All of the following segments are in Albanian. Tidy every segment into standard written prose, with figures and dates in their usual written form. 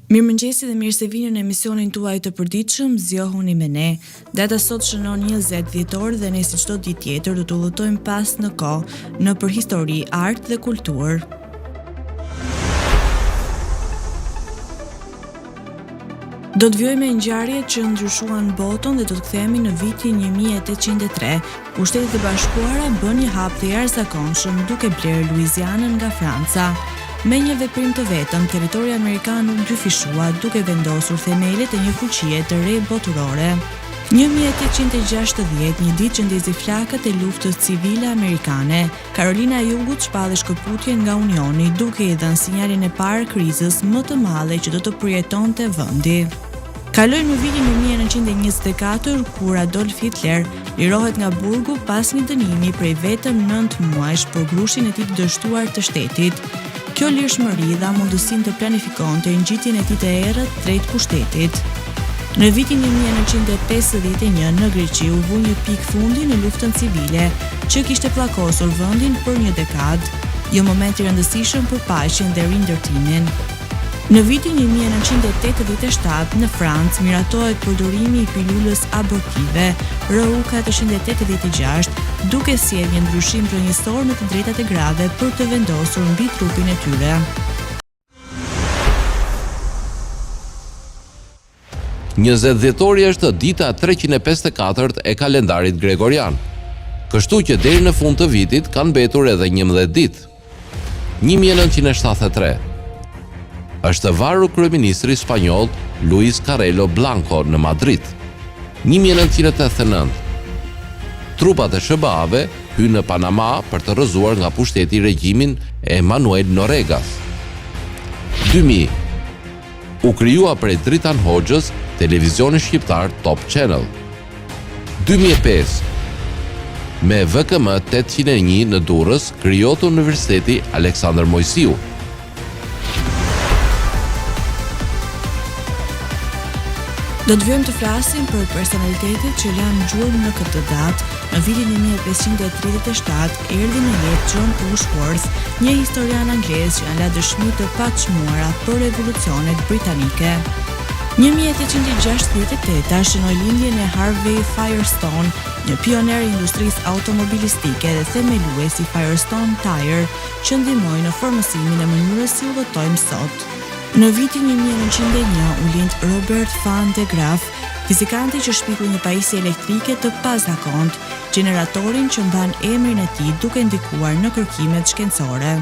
Mirëmëngjesi dhe mirë se vini në emisionin tuaj të përditshëm, zgjohuni me ne. Data sot shënon 20 dhjetor dhe ne si çdo ditë tjetër do të udhëtojmë pas në kohë në përhistori, art dhe kulturë. Do të vjojmë ngjarje që ndryshuan botën dhe do të kthehemi në vitin 1803, ku Shtetet e Bashkuara bën një hap të jashtëzakonshëm duke blerë Luizianën nga Franca. Me një veprim të vetëm, territori amerikan u dyfishua duke vendosur themelet e një fuqie të re botërore. 1860, një ditë që ndezi flakët e luftës civile amerikane, Karolina e Jugut shpalli shkëputje nga Unioni, duke i dhënë sinjalin e parë krizës më të madhe që do të përjetonte vendi. Kalojmë në vitin 1924, kur Adolf Hitler lirohet nga burgu pas një dënimi prej vetëm 9 muajsh për grushin e tij të dështuar të shtetit. Kjo lirshmëri dha mundësinë të planifikonte ngjitjen e tij të errët drejt pushtetit. Në vitin 1951 në Greqi u vu një pikë fundi në luftën civile që kishte pllakosur vendin për një dekadë, një moment i rëndësishëm për paqen dhe rindërtimin. Në vitin 1987 në Francë miratohet përdorimi i pilulës abortive RU 486, duke sjellë një ndryshim kryenjësor në të drejtat e grave për të vendosur mbi trupin e tyre. Dhjetori është dita 354 e kalendarit gregorian, kështu që deri në fund të vitit kanë mbetur edhe 11 ditë. 1973 është varur kryeministri spanjoll Luis Carrero Blanco në Madrid. 1989 trupat e SBA-ve hynë në Panama për të rrëzuar nga pushteti regjimin e Manuel Noregas. 2000 u krijua prej Dritan Hoxhës televizioni shqiptar Top Channel. 2005 me VKM 801 në Durrës krijohet Universiteti Aleksandër Mojsiu. Do të vjojmë të flasim për personalitetet që lanë gjurmë në këtë datë. Në vitin 1537 erdhi në jetë John Rushworth, një historian anglez që la dëshmi të paçmuara për revolucionet britanike. 1868 shënoi lindjen e Harvey Firestone, një pioner i industrisë automobilistike dhe themelues i Firestone Tire, që ndihmoi në formësimin e mënyrës si udhëtojmë sot. Në vitin 1901 u lind Robert van de Graaf, fizikanti që shpikui një pajisje elektrike të pazakontë, gjeneratorin që mban emrin e tij duke ndikuar në kërkimet shkencore.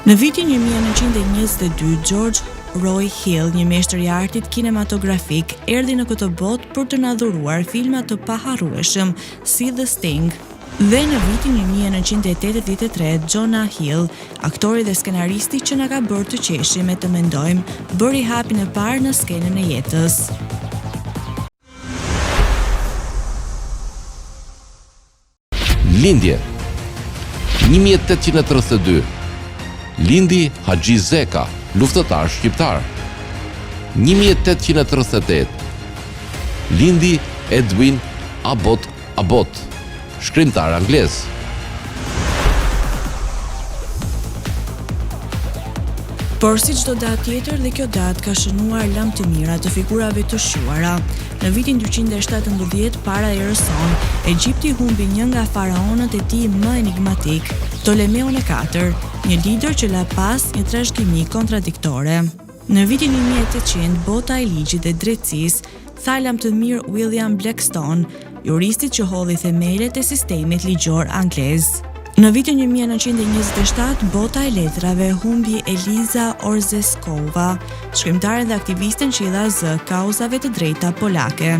Në vitin 1922 George Roy Hill, një meshtër i artit kinematografik, erdhi në këtë botë për të na dhuruar filma të paharrueshëm si The Sting. Dhe në vitin 1983 Jonah Hill, aktori dhe skenaristi që na ka bërë të qeshim e të mendojmë, bëri hapin e parë në skenën e jetës. Lindje 1832 lindi Haxhi Zeka, luftëtar shqiptar. 1838 lindi Edwin Abbott, shkrimtar anglez. Por si çdo datë tjetër, dhe kjo datë ka shënuar lam të mira të figurave të shuara. Në vitin 217 para erës sonë, Egjipti humbi një nga faraonët e tij më enigmatik, Ptolemeun e IV, një lider që la pas një trashëgimi kontradiktore. Në vitin 1800, bota e ligjit dhe drejtësisë tha lam të mirë William Blackstone, juristi që hodhi themelet e sistemit ligjor anglez. Në vitin 1927, bota e letrave humbi Eliza Orzeszkowa, shkrimtare dhe aktivisten që i dha zë kauzave të drejta polake.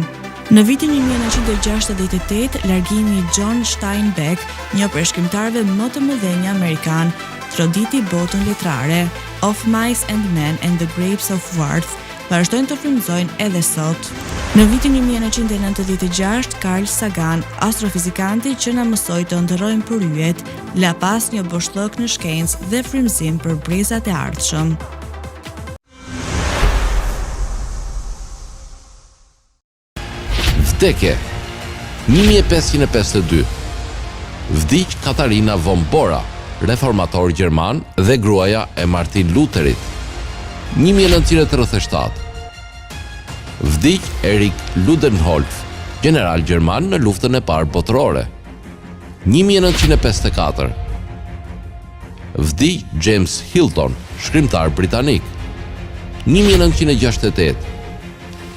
Në vitin 1968, largimi John Steinbeck, një prej shkrimtarëve më të mëdhenj amerikan, troditi botën letrare. Of Mice and Men and the Grapes of Wrath vazhdojnë të frymëzojnë edhe sot. Në vitin 1996, Carl Sagan, astrofizikanti që na mësoi të ndërrojmë përryet, la pas një boshllëk në shkencë dhe frymëzim për brezat e ardhshëm. Vdekje 1552 vdiq Katarina von Bora, reformator gjerman dhe gruaja e Martin Lutherit. 1937 Vdiq Erich Ludendorff, general gjerman në luftën e parë botërore. 1954. Vdiq James Hilton, shkrimtar britanik. 1968.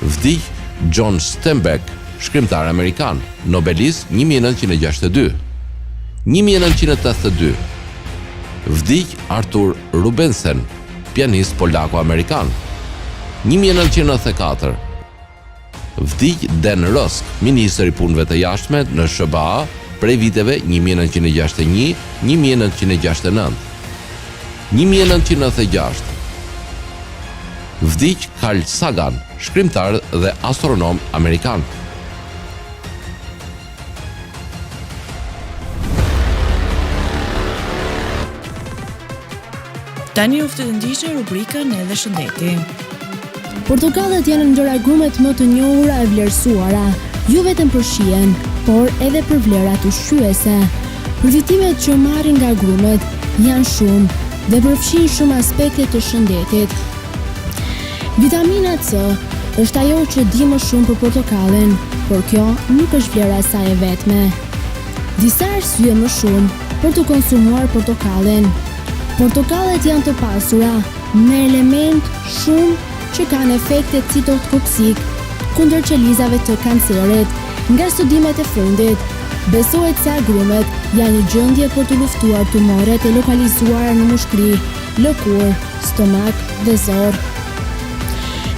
Vdiq John Steinbeck, shkrimtar amerikan, Nobelist 1962. 1982. Vdiq Arthur Rubensen, pianist polako-amerikan. 1994. Vdiq Dan Rusk, ministri i punëve të jashtme në SBA prej viteve 1961-1969. 1996. Vdiq Carl Sagan, shkrimtar dhe astronom amerikan. Tani u të ndiqni rubrikën edhe shëndeti. Portokallet janë ndër agrumet më të njohura e vlerësuara, jo vetëm për shijen, por edhe për vlerat ushqyese. Përfitimet që marrin nga agrumet janë shumë dhe përfshin shumë aspekte të shëndetit. Vitamina C është ajo që di më shumë për portokallin, por kjo nuk është vlera e saj e vetme. Disa arsye më shumë për të konsumuar portokallin. Portokallet janë të pasura me element shumë që kanë efekte citotoksik kundër qelizave të kancerit. Nga studimet e fundit, besohet se agrumet janë një gjendje për të luftuar tumoret e lokalizuara në mushkëri, lëkur, stomak dhe zor.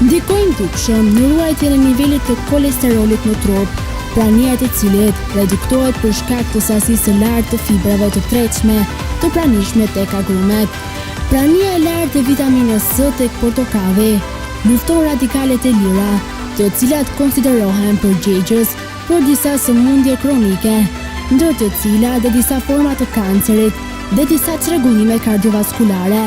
Ndikojnë dukshëm në ruajtjen e nivelit të kolesterolit në trup, prania e cilit reduktohet për shkak të sasisë së lartë të fibrave të tretshme të pranishme tek agrumet. Prania e lartë e vitaminës C tek portokalli lufton radikalet e lira, të cilat konsiderohen përgjegjës për disa sëmundje kronike, ndër të cilat dhe disa forma të kancerit dhe disa çrregullime kardiovaskulare.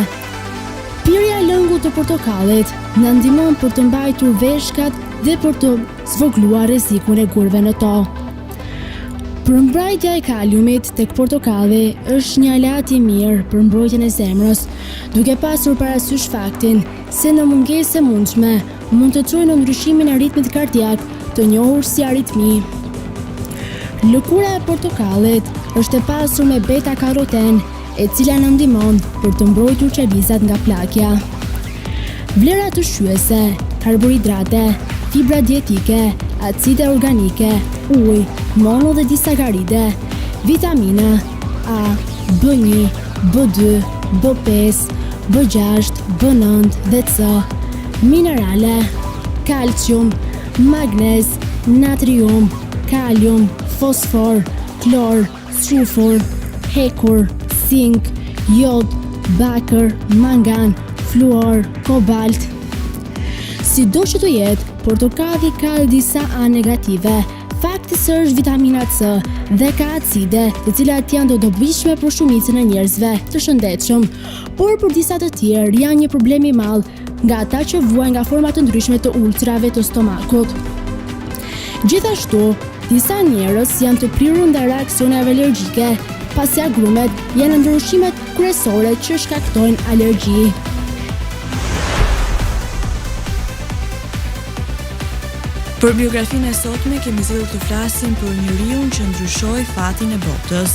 Pirja e lëngut të portokallit na ndihmon për të mbajtur veshkat dhe për të zvogëluar rrezikun e gurve në to. Përmbrojtja e kaliumit tek portokalli është një alat i mirë për mbrojtjen e zemrës, duke pasur parasysh faktin se në mungesë e mundshme mund të çojë në ndryshimin e ritmit kardiak, të njohur si aritmi. Lëkura e portokallit është e pasur me beta-karoten, e cila na ndihmon për të mbrojtur qelizat nga plakja. Vlerat ushqyese, karbohidrate, fibra dietike, acide organike, ujë, mono dhe disakaride, vitamina A, B1, B2, B5, B6, B9 dhe C, minerale, kalcium, magnez, natrium, kalium, fosfor, klor, sulfur, hekur, zink, jod, bakër, mangan, fluor, kobalt. Sido që të jetë, portokalli ka disa anë negative. Fakti se është vitamina C dhe ka acide, të cilat janë të dobishme për shumicën e njerëzve të shëndetshëm, por për disa të tjerë janë një problem i madh nga ata që vuajnë nga forma të ndryshme të ulcerave të stomakut. Gjithashtu, disa njerëz janë të prirur nga reaksioneve alergjike, pasi agrumet janë ndër ushqimet kryesore që shkaktojnë alergji. Për biografinë e sotme kemi zgjedhur të flasim për njeriu që ndryshoi fatin e botës.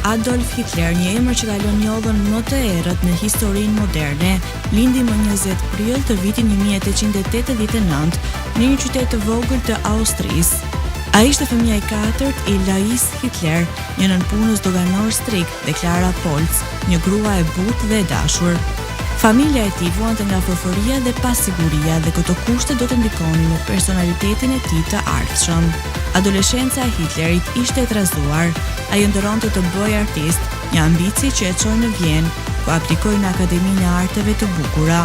Adolf Hitler, një emër që ka lënë njollën më të errët në historinë moderne, lindi më 20 prill të vitit 1889 në një qytet të vogël të Austrisë. Ai ishte fëmia i katërt i Lais Hitler, një nënpunës doganor strikt, dhe Clara Polz, një grua e butë dhe e dashur. Familja e tij vuante nga forforia dhe pasiguria dhe këto kushte do të ndikonin në personalitetin e tij të ardhshëm. Adoleshenca e Hitlerit ishte e trazuar. Ai ndëronte të bëjë artist, një ambicie që e çoi në Vjenë, ku aplikoi në Akademinë e Arteve të Bukura.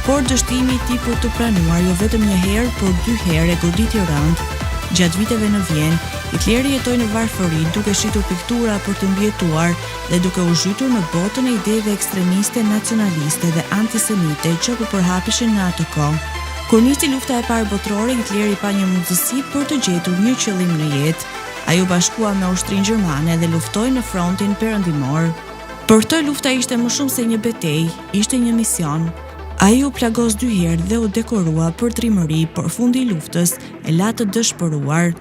Por dështimi i tij për të pranuar jo vetëm një herë, por 2 herë e goditi rënd. Gjatë viteve në Vjenë, Hitleri jetoi në varfëri duke shitur piktura për të mbijetuar dhe duke u zhytur në botën e ideve ekstremiste, nacionaliste dhe antisemite që po përhapishin në atë kohë. Kur nisi lufta e parë botërore, Hitleri pa një mundësi për të gjetur një qëllim në jetë. Ai u bashkua me ushtrinë gjermane dhe luftoi në frontin perëndimor. Për këtë lufta ishte më shumë se një betejë, ishte një mision. Ai u plagos 2 herë dhe u dekorua për trimëri, por fundi i luftës e la të dëshpëruar.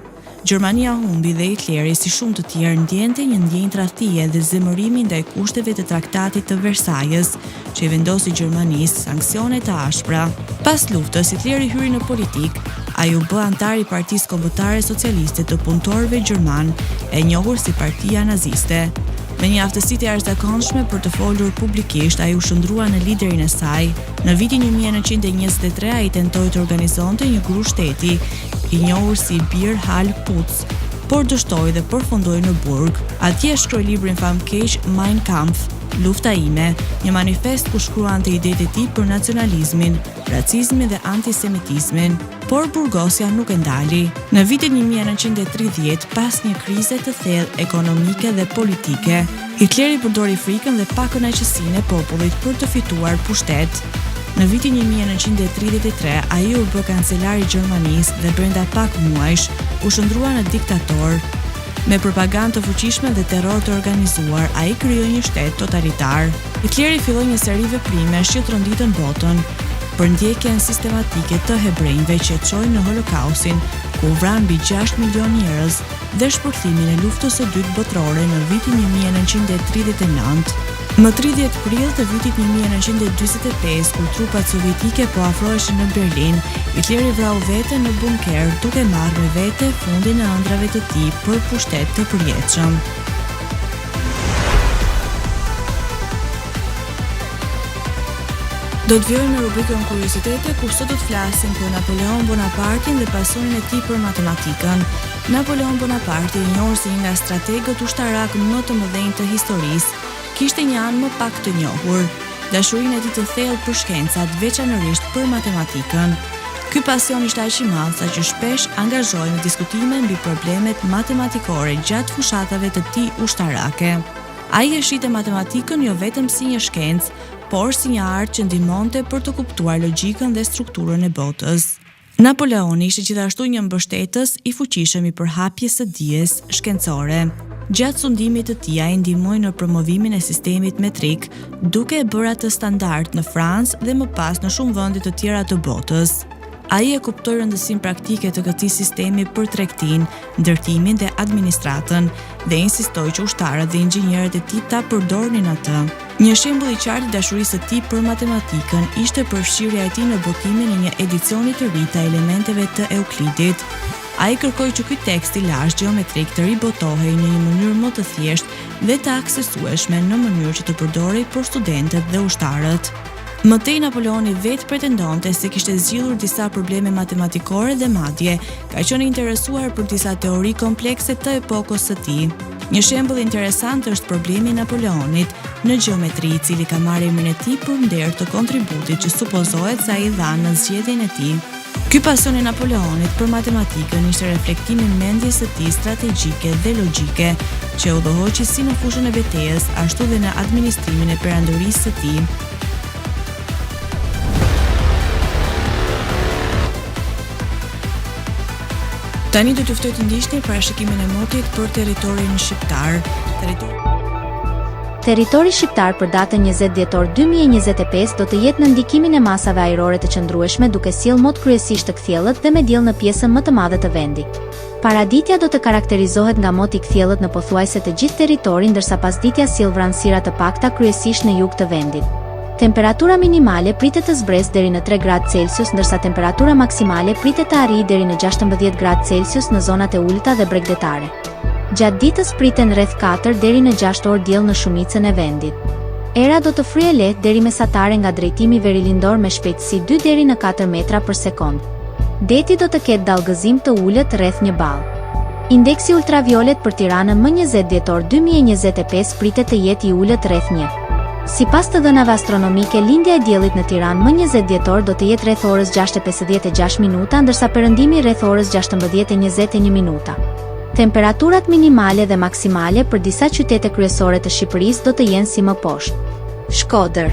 Gjermania humbi dhe Hitleri, si shumë të tjerë, ndjente një ndjenjë tradhtie dhe zemërimi ndaj kushteve të Traktatit të Versajës, që i vendosi Gjermanisë sanksione të ashpra. Pas luftës, Hitleri hyri në politik. Ai u bë antar i Partisë Kombëtare Socialiste të Punëtorëve Gjerman, e njohur si Partia Naziste. Me një aftësi të jashtëzakonshme për të folur publikisht, ai u shndrua në liderin e saj. Në vitin 1923 ai tentoi të organizonte një grup shteti, i njohur si Bir Hal Putz, por dështoi dhe përfundoi në burg. Atje shkroi librin famkeq Mein Kampf, Lufta ime, një manifest ku shkruante idetë e tij për nacionalizmin, racizmin dhe antisemitizmin, por burgosja nuk e ndali. Në vitin 1930, pas një krize të thellë ekonomike dhe politike, Hitleri përdori frikën dhe pakënaqësinë e popullit për të fituar pushtet. Në vitin 1933, ai u bë kancelar i Gjermanisë dhe brenda pak muajsh u shndrua në diktator. Me propagandë të fuqishme dhe terror të organizuar, ai krijoi një shtet totalitar. Hitleri filloi një seri veprimesh që tronditën botën për ndjekjen sistematike të hebrejve që çojnë në Holokaustin, ku vran mbi 6 milion njerëz, dhe shpërthimin e luftës së dytë botërore në vitin 1939. Më 30 prill të vitit 1945, kur trupat sovjetike po afroheshin në Berlin, Hitleri vrau veten në bunker duke marrë me vete fundin e ëndrave të tij për pushtet të përjetshëm. Do të vjojmë në rubrikën Kuriozitete, ku sot do të flasim për Napoleon Bonapartin dhe pasionin e tij për matematikën. Napoleon Bonaparte, i njohur si një nga strategët ushtarak më të mëdhenj të historisë, kishte një anë më pak të njohur, dashurinë e tij të thellë për shkencat, veçanërisht për matematikën. Ky pasion ishte aq i madh sa që shpesh angazhohej në diskutime mbi problemet matematikore gjatë fushatave të tij ushtarake. Ai e shite matematikën jo vetëm si një shkencë, por si një art që ndihmonte për të kuptuar logjikën dhe strukturën e botës. Napoleoni ishte gjithashtu një mbështetës i fuqishëm i përhapjes së dijes shkencore. Gjatë sundimit të tij ai ndihmoi në promovimin e sistemit metrik, duke e bërë atë standard në Francë dhe më pas në shumë vende të tjera të botës. Ai e kuptoi rëndësinë praktike të këtij sistemi për tregtinë, ndërtimin dhe administratën dhe insistoi që ushtarët dhe inxhinierët e tij ta përdornin atë. Një shembull i qartë i dashurisë së tij për matematikën ishte përfshirja e tij në botimin e një edicioni të ri të elementeve të Euklidit. Ai kërkoi që ky tekst i lashtë gjeometrik të ribotohej në një mënyrë më të thjeshtë dhe të aksesueshme në mënyrë që të përdorej për studentët dhe ushtarët. Mëtej Napoleoni vetë pretendonte se kishte zgjidhur disa probleme matematikore dhe madje ka qenë i interesuar për disa teori komplekse të epokës së tij. Një shembull interesant është problemi i Napoleonit në gjeometri, i cili ka marrë emrin e tij për nder të kontributit që supozohet se ai dha në zgjedhjen e tij. Ky pasion i Napoleonit për matematikën ishte reflektimi i mendjes së tij strategjike dhe logjike, që udhëhoqi si në fushën e betejës, ashtu dhe në administrimin e perandorisë së tij. Tani do t'ju ftoj të ndiqni parashikimin e motit për territorin shqiptar. Territori shqiptar për datën 20 dhjetor 2025 do të jetë në ndikimin e masave ajrore të qëndrueshme, duke sjellë mot kryesisht të kthjellët dhe me diell në pjesën më të madhe të vendit. Paraditja do të karakterizohet nga mot i kthjellët në pothuajse të gjithë territorin, ndërsa pasditja sjell vranësira të pakta kryesisht në jug të vendit. Temperatura minimale pritet të zbresë deri në 3 gradë Celsius, ndërsa temperatura maksimale pritet të arrijë deri në 16 gradë Celsius në zonat e ulta dhe bregdetare. Gjatë ditës priten rreth 4 deri në 6 orë diell në shumicën e vendit. Era do të fryejë lehtë deri mesatare nga drejtimi verilindor me shpejtësi 2 deri në 4 metra për sekond. Deti do të ketë dallgëzim të ulët rreth 1 ball. Indeksi ultraviolet për Tiranën më 20 dhjetor 2025 pritet të jetë i ulët rreth 1. Sipas të dhënave astronomike, lindja e diellit në Tiranë më 20 dhjetor do të jetë rreth orës 6:56 minuta, ndërsa perëndimi rreth orës 16:21 minuta. Temperaturat minimale dhe maksimale për disa qytete kryesore të Shqipërisë do të jenë si më poshtë. Shkodër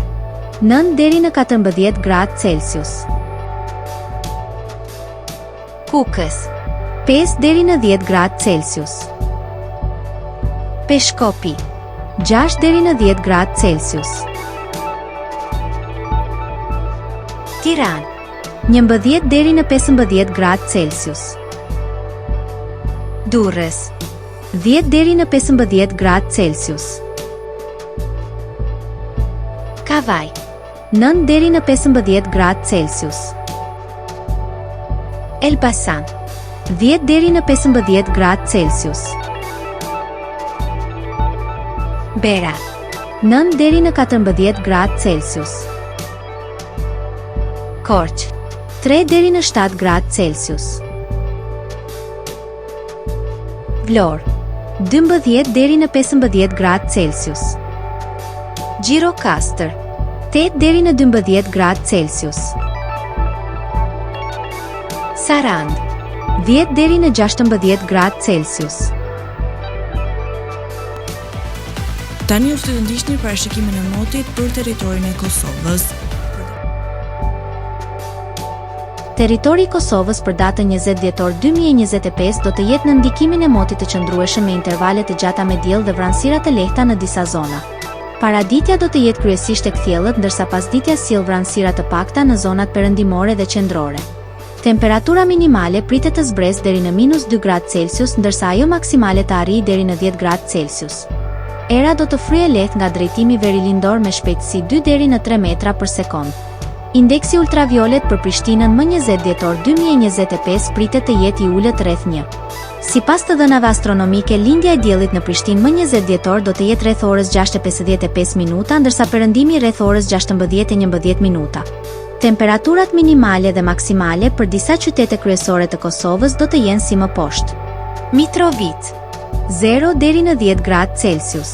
9 deri në 14 gradë Celsius. Kukës 5 deri në 10 gradë Celsius. Peshkopi 6 deri në 10 gradë Celsius. Tiranë, 11 deri në 15 gradë Celsius. Durrës, 10 deri në 15 gradë Celsius. Kavaj, 9 deri në 15 gradë Celsius. Elbasan, 10 deri në 15 gradë Celsius. Berat, 9 deri në 14 gradë Celsius. Korçë, 3 deri në 7 gradë Celsius. Vlorë, 12 deri në 15 gradë Celsius. Gjirokastër, 8 deri në 12 gradë Celsius. Sarandë, 10 deri në 16 gradë Celsius. Tani uftë të ndiqni parashikimin e motit për territorin e Kosovës. Territori i Kosovës për datën 20 dhjetor 2025 do të jetë në ndikimin e motit të qëndrueshëm me intervale të gjata me diell dhe vranësira të lehta në disa zona. Paraditja do të jetë kryesisht tek thjellët, ndërsa pasditja sjell vranësira të pakta në zonat perëndimore dhe qendrore. Temperatura minimale pritet të zbresë deri në -2 gradë Celsius, ndërsa ajo maksimale të arrijë deri në 10 gradë Celsius. Era do të fryejë lehtë nga drejtimi verilindor me shpejtësi 2 deri në 3 metra për sekond. Indeksi ultraviolet për Prishtinën më 20 dhjetor 2025 pritet të jetë i ulët rreth 1. Sipas të dhënave astronomike, lindja e diellit në Prishtinë më 20 dhjetor do të jetë rreth orës 6:55 minuta, ndërsa perëndimi rreth orës 16:11 minuta. Temperaturat minimale dhe maksimale për disa qytete kryesore të Kosovës do të jenë si më poshtë. Mitrovica, 0 deri në 10 gradë Celsius.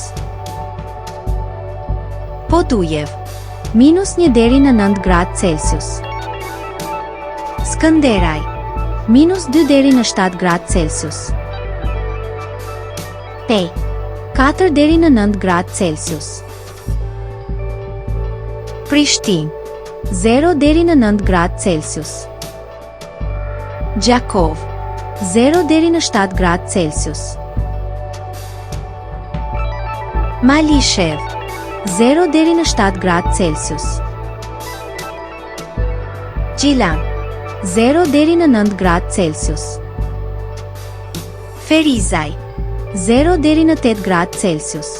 Podujev, -1 deri në 9 gradë Celsius. Skënderaj, -2 deri në 7 gradë Celsius. Pej, 4 deri në 9 gradë Celsius. Prishtinë, 0 deri në 9 gradë Celsius. Gjakov, 0 deri në 7 gradë Celsius. Malishev, 0 deri në 7 gradë Celsius. Gjilan, 0 deri në 9 gradë Celsius. Ferizaj, 0 deri në 8 gradë Celsius.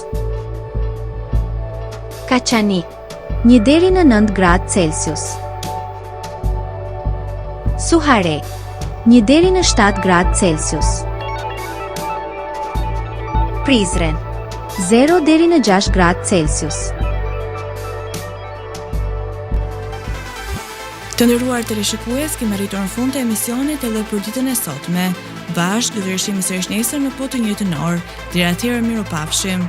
Kaçanik, 1 deri në 9 gradë Celsius. Suharek, 1 deri në 7 gradë Celsius. Prizren, 0 deri në 6 gradë Celsius. Të nderuar teleshikues, kemi arritur në fund të emisionit edhe për ditën e sotme. Bashkë do të rishim sërish nesër në po të njëjtën orë. Deri atëherë, mirupafshim.